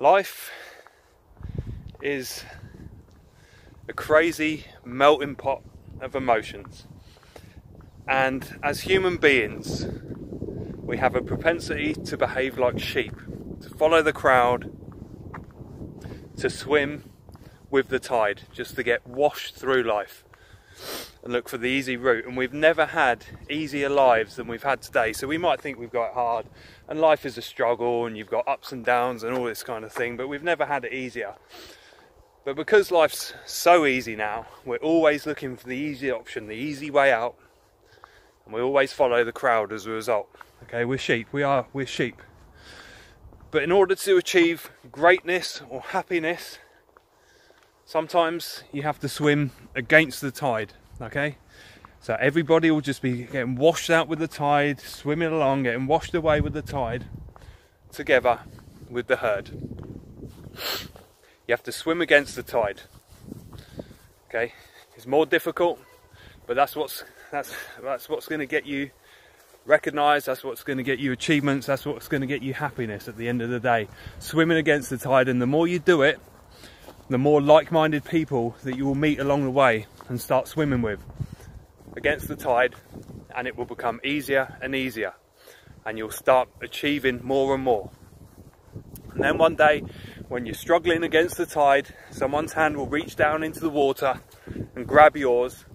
Life is a crazy melting pot of emotions, and as human beings we have a propensity to behave like sheep, to follow the crowd, to swim with the tide, just to get washed through life and look for the easy route. And we've never had easier lives than we've had today, so we might think we've got it hard and life is a struggle and you've got ups and downs and all this kind of thing, but we've never had it easier. But because life's so easy now, we're always looking for the easy option, the easy way out, and we always follow the crowd as a result. Okay, we're sheep, we're sheep. But in order to achieve greatness or happiness, sometimes you have to swim against the tide, okay? So everybody will just be getting washed out with the tide, swimming along, getting washed away with the tide, together with the herd. You have to swim against the tide, okay? It's more difficult, but that's what's going to get you recognised, that's what's going to get you achievements, that's what's going to get you happiness at the end of the day. Swimming against the tide, and the more you do it, the more like-minded people that you will meet along the way and start swimming with against the tide, and it will become easier and easier, and you'll start achieving more and more. And then one day, when you're struggling against the tide, someone's hand will reach down into the water and grab yours,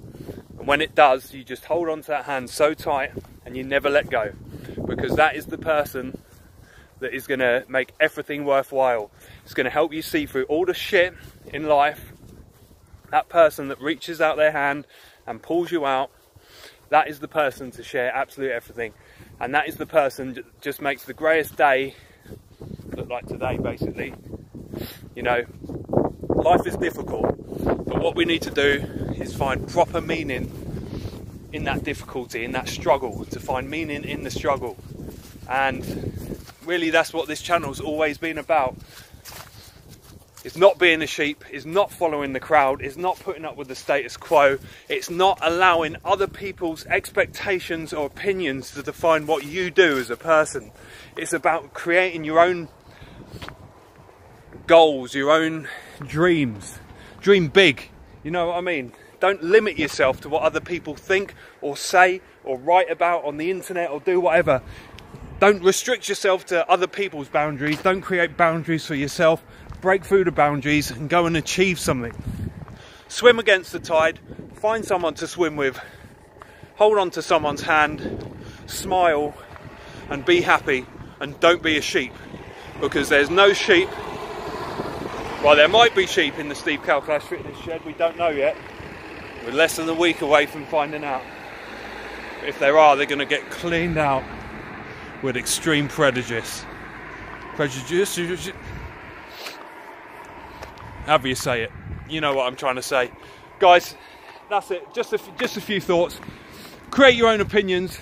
and when it does, you just hold on to that hand so tight and you never let go, because that is the person that is going to make everything worthwhile. It's going to help you see through all the shit in life. That person that reaches out their hand and pulls you out, that is the person to share absolute everything. And that is the person that just makes the greatest day look like today, basically. You know, life is difficult, but what we need to do is find proper meaning in that difficulty, in that struggle, to find meaning in the struggle. And really that's what this channel's always been about. It's not being a sheep, it's not following the crowd, it's not putting up with the status quo, it's not allowing other people's expectations or opinions to define what you do as a person. It's about creating your own goals, your own dreams. Dream big, you know what I mean? Don't limit yourself to what other people think or say or write about on the internet or do whatever. Don't restrict yourself to other people's boundaries. Don't create boundaries for yourself. Break through the boundaries and go and achieve something. Swim against the tide. Find someone to swim with. Hold on to someone's hand. Smile and be happy. And don't be a sheep. Because there's no sheep. Well, there might be sheep in the Steve Kalklash Fitness Shed. We don't know yet. We're less than a week away from finding out. If there are, they're going to get cleaned out with extreme prejudice. However you say it, you know what I'm trying to say. Guys, that's it. Just a few thoughts. Create your own opinions.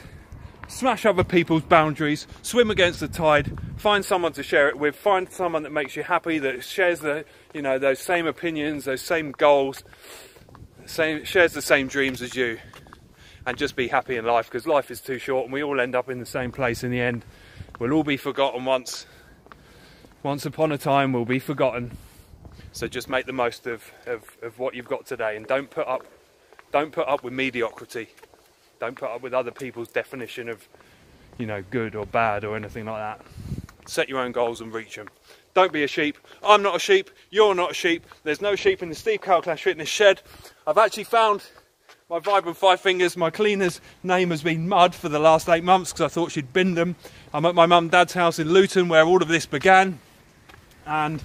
Smash other people's boundaries. Swim against the tide. Find someone to share it with. Find someone that makes you happy, that shares the, you know, those same opinions, those same goals, shares the same dreams as you. And just be happy in life, because life is too short and we all end up in the same place in the end. We'll all be forgotten once. Once upon a time we'll be forgotten. So just make the most of what you've got today, and don't put up with mediocrity. Don't put up with other people's definition of, you know, good or bad or anything like that. Set your own goals and reach them. Don't be a sheep. I'm not a sheep. You're not a sheep. There's no sheep in the Steve Kalklash Fitness Shed. I've actually found my Vibrant Five Fingers. My cleaner's name has been Mud for the last 8 months because I thought she'd binned them. I'm at my mum and dad's house in Luton where all of this began, and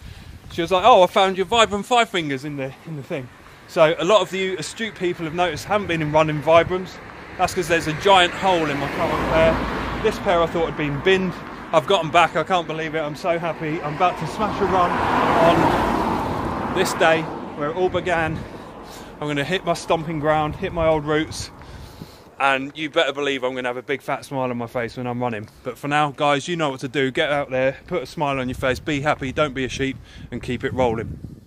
she was like, "Oh, I found your Vibrant Five Fingers in the thing." So a lot of you astute people have noticed haven't been in running Vibrams. That's because there's a giant hole in my current pair. This pair I thought had been binned. I've got them back. I can't believe it. I'm so happy. I'm about to smash a run on this day where it all began. I'm going to hit my stomping ground, hit my old roots, and you better believe I'm going to have a big fat smile on my face when I'm running. But for now, guys, you know what to do. Get out there, put a smile on your face, be happy, don't be a sheep, and keep it rolling.